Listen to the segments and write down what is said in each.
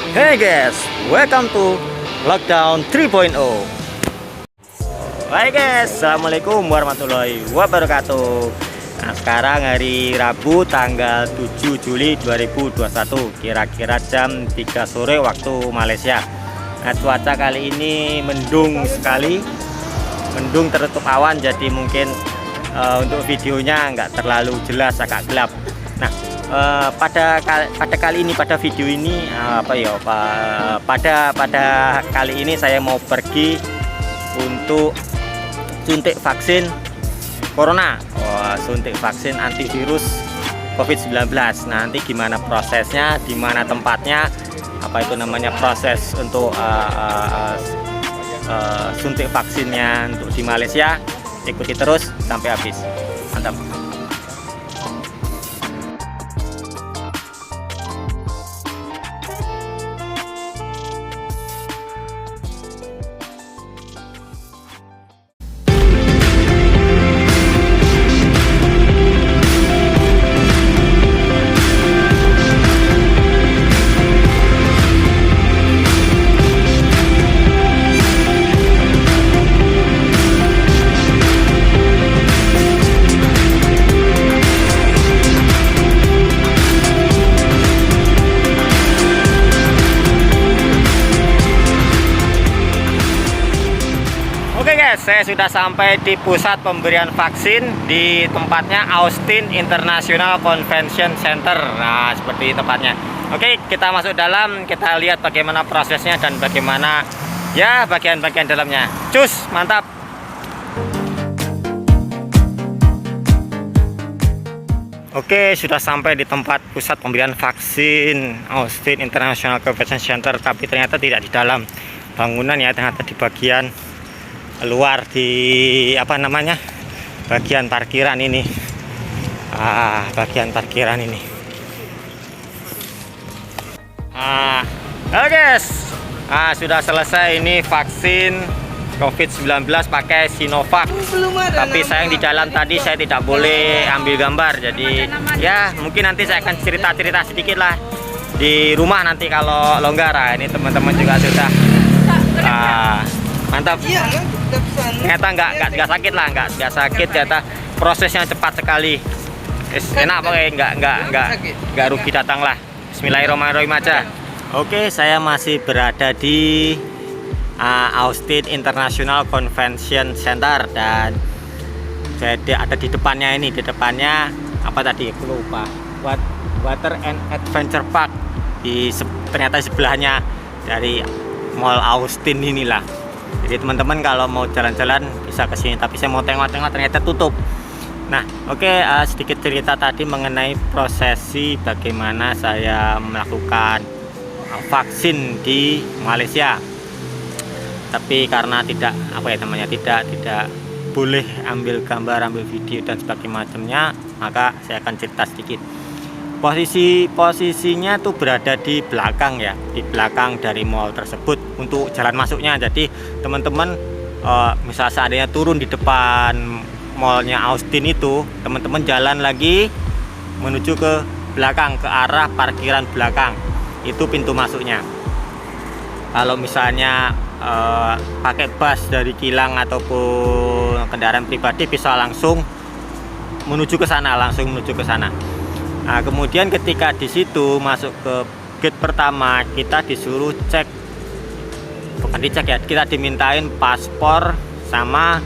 Hey guys, welcome to Lockdown 3.0. Hai guys, assalamualaikum warahmatullahi wabarakatuh. Nah, sekarang hari Rabu tanggal 7 Juli 2021, kira-kira jam 3 sore waktu Malaysia. Nah, cuaca kali ini mendung sekali, mendung tertutup awan, jadi mungkin untuk videonya nggak terlalu jelas, agak gelap. Nah, pada kali ini, pada video ini pada kali ini saya mau pergi untuk suntik vaksin corona, suntik vaksin antivirus COVID-19. Nah, nanti gimana prosesnya, di mana tempatnya, apa itu namanya proses untuk suntik vaksinnya untuk di Malaysia. Ikuti terus sampai habis, mantap. Saya sudah sampai di pusat pemberian vaksin di tempatnya Austin International Convention Center. Nah, seperti tempatnya. Oke, kita masuk dalam, kita lihat bagaimana prosesnya dan bagaimana ya bagian-bagian dalamnya. Cus, mantap. Oke, sudah sampai di tempat pusat pemberian vaksin Austin International Convention Center, tapi ternyata tidak di dalam bangunan ya, ternyata di bagian luar, di bagian parkiran ini. Bagian parkiran ini. Guys, sudah selesai ini vaksin COVID-19 pakai Sinovac. Tapi sayang di jalan tadi saya tidak boleh ambil gambar, jadi ya mungkin nanti saya akan cerita-cerita sedikit lah di rumah nanti kalau longgar. Ini teman-teman juga sudah mantap. Ternyata nggak sakit lah, nggak sakit, ternyata prosesnya cepat sekali. Enak pokoknya, nggak rugi datang lah. Bismillahirrahmanirrahim aja. Oke, saya masih berada di Austin International Convention Center, dan jadi ada di depannya ini, di depannya apa tadi aku lupa, Water and Adventure Park. Ternyata sebelahnya dari Mall Austin inilah. Jadi teman-teman kalau mau jalan-jalan bisa ke sini, tapi saya mau tengok-tengok ternyata tutup. Nah, oke, sedikit cerita tadi mengenai prosesi bagaimana saya melakukan vaksin di Malaysia. Tapi karena tidak tidak boleh ambil gambar, ambil video dan sebagainya macamnya, maka saya akan cerita sedikit. Posisinya tuh berada di belakang ya, di belakang dari mall tersebut untuk jalan masuknya. Jadi teman-teman misal seandainya turun di depan mallnya Austin itu, teman-teman jalan lagi menuju ke belakang, ke arah parkiran belakang, itu pintu masuknya. Kalau misalnya pakai bus dari Kilang ataupun kendaraan pribadi bisa langsung menuju ke sana, Nah, kemudian ketika di situ masuk ke gate pertama, kita disuruh kita dimintain paspor sama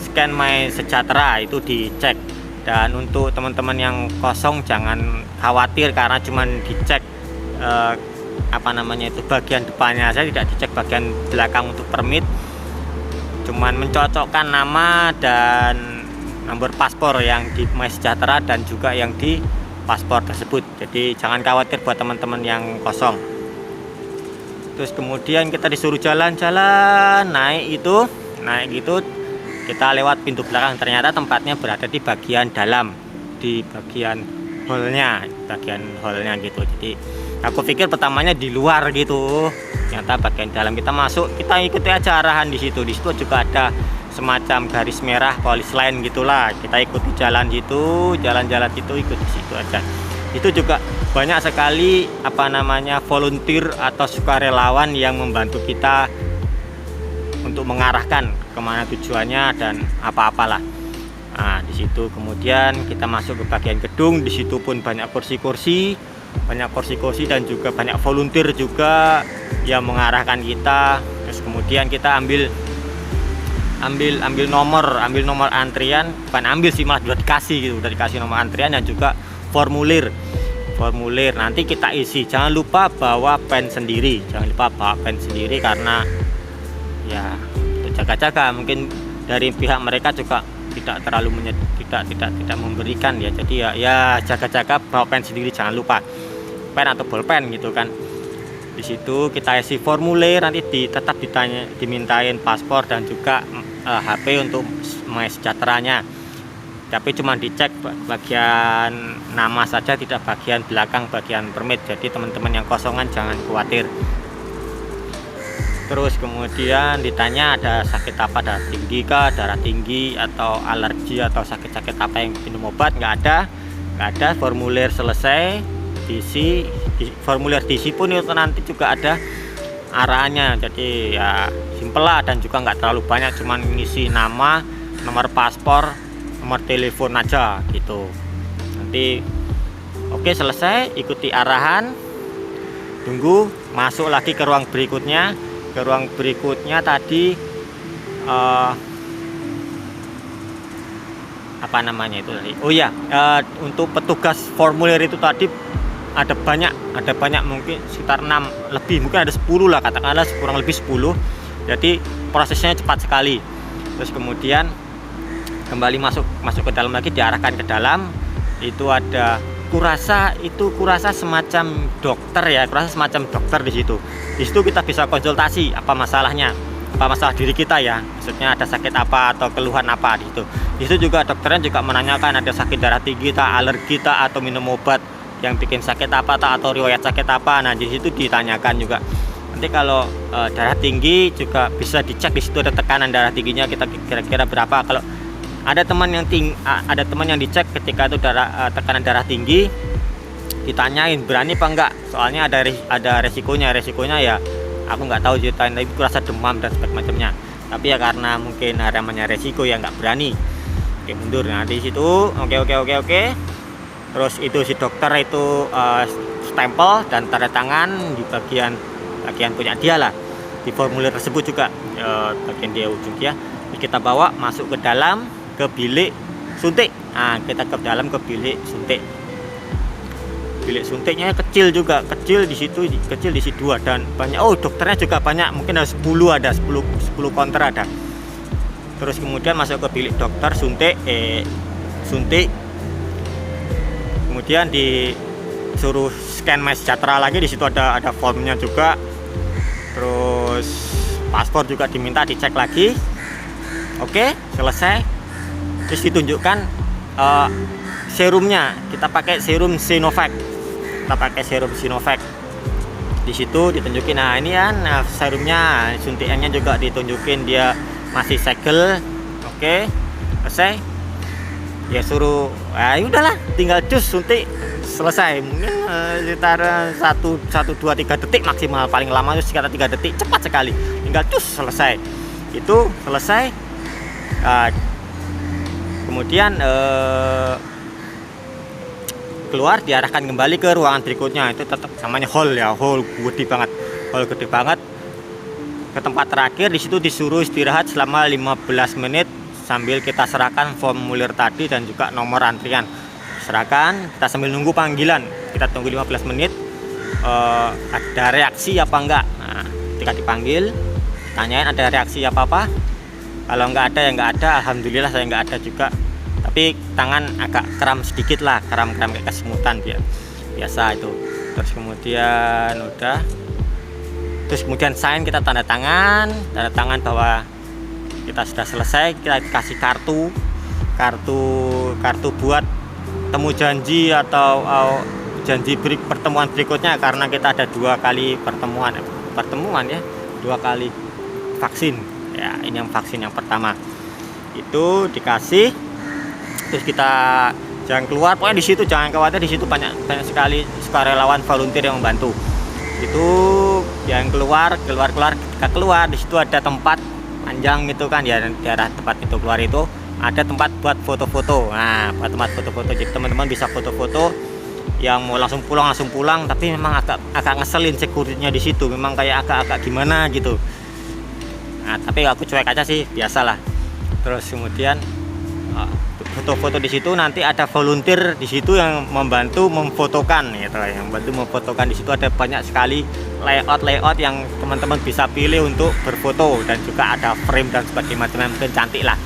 scan My Sejahtera, itu dicek. Dan untuk teman-teman yang kosong jangan khawatir karena cuman dicek bagian depannya. Saya tidak dicek bagian belakang untuk permit, cuman mencocokkan nama dan nomor paspor yang di My Sejahtera dan juga yang di paspor tersebut. Jadi jangan khawatir buat teman-teman yang kosong. Terus kemudian kita disuruh jalan-jalan, naik gitu, kita lewat pintu belakang. Ternyata tempatnya berada di bagian dalam, di bagian hallnya gitu. Jadi aku pikir pertamanya di luar gitu, ternyata bagian dalam. Kita masuk, kita ikuti aja arahan di situ. Di situ juga ada semacam garis merah polis line gitulah, kita ikuti jalan gitu, jalan-jalan gitu, ikuti situ aja. Itu juga banyak sekali volunteer atau sukarelawan yang membantu kita untuk mengarahkan kemana tujuannya dan apa-apalah. Nah, di situ kemudian kita masuk ke bagian gedung. Di situ pun banyak kursi-kursi dan juga banyak volunteer juga yang mengarahkan kita. Terus kemudian kita ambil nomor antrian, bukan ambil sih, malah udah dikasih nomor antrian dan juga formulir. Nanti kita isi. Jangan lupa bawa pen sendiri, karena ya jaga-jaga, mungkin dari pihak mereka juga tidak terlalu tidak memberikan ya. Jadi ya jaga-jaga, bawa pen sendiri, jangan lupa pen atau bolpen gitu kan. Di situ kita isi formulir, nanti tetap dimintain paspor dan juga HP untuk MySejahteranya. Tapi cuma dicek bagian nama saja, tidak bagian belakang, bagian permit. Jadi teman-teman yang kosongan jangan khawatir. Terus kemudian ditanya ada sakit apa, darah tinggi atau alergi atau sakit-sakit apa yang minum obat. Nggak ada. Formulir selesai, diisi. Formulir diisi pun itu nanti juga ada arahannya. Jadi ya simpel lah, dan juga nggak terlalu banyak, cuman ngisi nama, nomor paspor, nomor telepon aja gitu. Nanti oke, selesai, ikuti arahan, tunggu, masuk lagi ke ruang berikutnya. Tadi untuk petugas formulir itu tadi ada banyak, mungkin sekitar 6 lebih, mungkin ada 10 lah, katakanlah kurang lebih 10. Jadi prosesnya cepat sekali. Terus kemudian kembali masuk ke dalam lagi, diarahkan ke dalam. Itu ada kurasa semacam dokter ya, di situ. Di situ kita bisa konsultasi apa masalah diri kita ya, maksudnya ada sakit apa atau keluhan apa di situ. Di situ juga dokternya juga menanyakan ada sakit darah tinggi, alergi atau minum obat yang bikin sakit apa atau riwayat sakit apa. Nah, di situ ditanyakan juga. Nanti kalau darah tinggi juga bisa dicek, di situ ada tekanan darah tingginya kita kira-kira berapa. Kalau ada teman yang dicek ketika itu tekanan darah tinggi, ditanyain berani apa enggak, soalnya ada resikonya ya aku nggak tahu ceritain, tapi aku rasa demam dan sebagainya. Tapi ya karena mungkin namanya resiko ya nggak berani, oke mundur. Nah di situ oke. Terus itu si dokter itu stempel dan tanda tangan di bagian punya dia lah, di formulir tersebut juga bagian dia ujung ya. Kita bawa masuk ke dalam, ke bilik suntik. Nah kita ke dalam ke bilik suntik. Bilik suntiknya kecil di situ 2 dan banyak. Dokternya juga banyak, mungkin ada 10 counter ada. Terus kemudian masuk ke bilik dokter suntik. Kemudian disuruh scan MySejahtera lagi, di situ ada formnya juga. Terus paspor juga diminta dicek lagi. Oke, selesai. Terus ditunjukkan serumnya. Kita pakai serum Sinovac. Di situ ditunjukin, nah ini kan serumnya, suntikannya juga ditunjukin, dia masih segel. Oke, selesai. Ya suruh, udahlah, tinggal cus suntik, selesai. Mungkin sekitar 1, 2, 3 detik maksimal, paling lama itu sekitar 3 detik, cepat sekali. Tinggal cus, selesai. Itu selesai. Kemudian keluar, diarahkan kembali ke ruangan berikutnya. Itu tetap namanya hall ya, hall gede banget. Ke tempat terakhir, di situ disuruh istirahat selama 15 menit sambil kita serahkan formulir tadi dan juga nomor antrian. Serahkan, kita sambil nunggu panggilan. Kita tunggu 15 menit. Ada reaksi apa enggak? Nah, ketika dipanggil, tanyain ada reaksi apa-apa. Kalau nggak ada ya nggak ada, alhamdulillah saya nggak ada juga. Tapi tangan agak kram sedikit lah, kram kayak kesemutan biasa itu. Terus kemudian sign, kita tanda tangan bahwa kita sudah selesai. Kita kasih kartu buat temu janji atau janji pertemuan berikutnya, karena kita ada 2 kali pertemuan ya, 2 kali vaksin ya. Ini yang vaksin yang pertama itu dikasih. Terus kita jangan keluar, pokoknya di situ jangan khawatir, di situ banyak sekali sukarelawan volunteer yang membantu. Itu yang keluar ketika keluar di situ ada tempat panjang gitu kan ya, daerah tempat itu keluar itu ada tempat buat foto-foto. Nah, buat tempat foto-foto, jadi teman-teman bisa foto-foto. Yang mau langsung pulang, tapi memang agak ngeselin security-nya di situ, memang kayak agak gimana gitu. Nah, tapi aku cuek aja sih, biasalah. Terus kemudian foto-foto di situ, nanti ada volunteer di situ yang membantu memfotokan gitu, yang membantu memfotokan. Di situ ada banyak sekali layout yang teman-teman bisa pilih untuk berfoto, dan juga ada frame dan sebagainya, macam mungkin cantik lah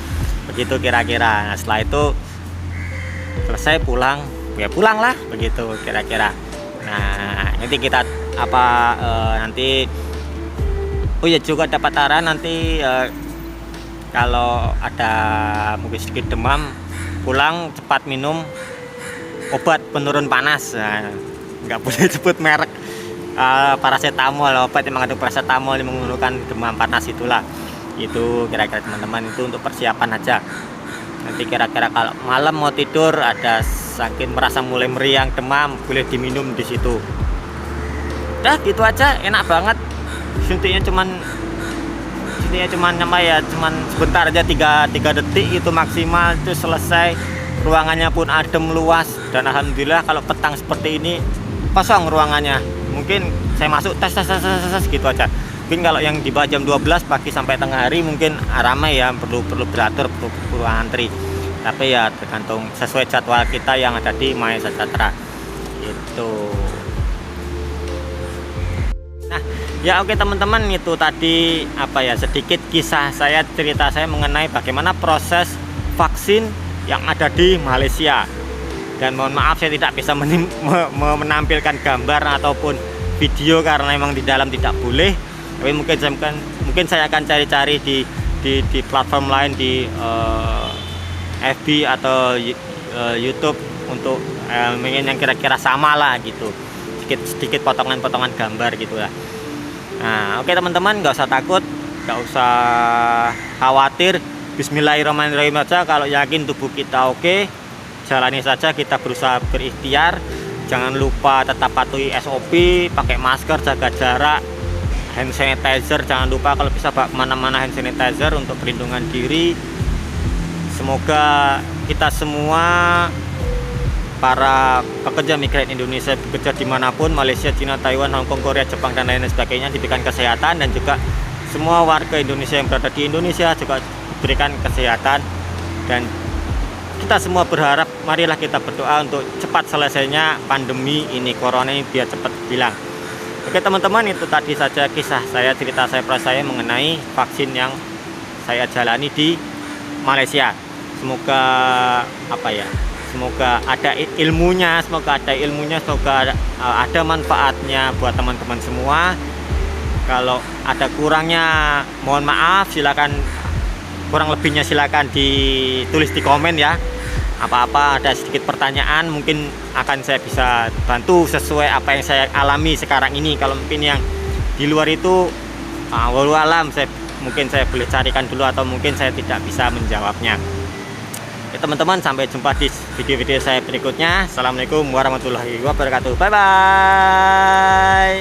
begitu kira-kira. Nah, setelah itu selesai pulang lah begitu kira-kira. Nah, nanti kita nanti oh ya juga dapat saran nanti kalau ada mungkin sedikit demam, pulang cepat minum obat penurun panas. Nah, nggak boleh sebut merek, paracetamol, obat yang mengandung paracetamol yang menurunkan demam panas itulah. Itu kira-kira teman-teman, itu untuk persiapan aja. Nanti kira-kira kalau malam mau tidur ada sakit merasa mulai meriang demam, boleh diminum di situ. Udah gitu aja, enak banget. Suntiknya cuman cuman sebentar aja, 3 detik itu maksimal, itu selesai. Ruangannya pun adem, luas, dan alhamdulillah kalau petang seperti ini kosong ruangannya. Mungkin saya masuk tes gitu aja. Mungkin kalau yang di bawah jam 12 pagi sampai tengah hari mungkin ramai ya, perlu beratur, perlu antri. Tapi ya tergantung sesuai jadwal kita yang ada di MySejahtera itu. Nah ya, oke teman-teman, itu tadi sedikit kisah saya, cerita saya mengenai bagaimana proses vaksin yang ada di Malaysia. Dan mohon maaf saya tidak bisa menampilkan gambar ataupun video karena memang di dalam tidak boleh. Tapi mungkin saya akan cari-cari di platform lain, di FB atau YouTube untuk yang kira-kira sama lah gitu, sedikit potongan-potongan gambar gitu lah. Nah oke teman-teman, nggak usah takut, nggak usah khawatir. Bismillahirrahmanirrahim aja. Kalau yakin tubuh kita oke, jalani saja, kita berusaha berikhtiar. Jangan lupa tetap patuhi SOP, pakai masker, jaga jarak, hand sanitizer jangan lupa, kalau bisa bawa kemana-mana hand sanitizer untuk perlindungan diri. Semoga kita semua para pekerja migran Indonesia bekerja dimanapun, Malaysia, Cina, Taiwan, Hong Kong, Korea, Jepang, dan lain sebagainya, diberikan kesehatan. Dan juga semua warga Indonesia yang berada di Indonesia juga diberikan kesehatan. Dan kita semua berharap, marilah kita berdoa untuk cepat selesainya pandemi ini, corona ini, biar cepat hilang. Oke teman-teman, itu tadi saja kisah saya, cerita saya, proses saya mengenai vaksin yang saya jalani di Malaysia. Semoga semoga ada ilmunya, semoga ada manfaatnya buat teman-teman semua. Kalau ada kurangnya mohon maaf, silakan, kurang lebihnya silakan ditulis di komen ya. Apa-apa ada sedikit pertanyaan mungkin akan saya bisa bantu sesuai apa yang saya alami sekarang ini. Kalau mungkin yang di luar itu walau alam, mungkin saya boleh carikan dulu, atau mungkin saya tidak bisa menjawabnya. Oke teman-teman, sampai jumpa di video-video saya berikutnya. Assalamualaikum warahmatullahi wabarakatuh. Bye bye.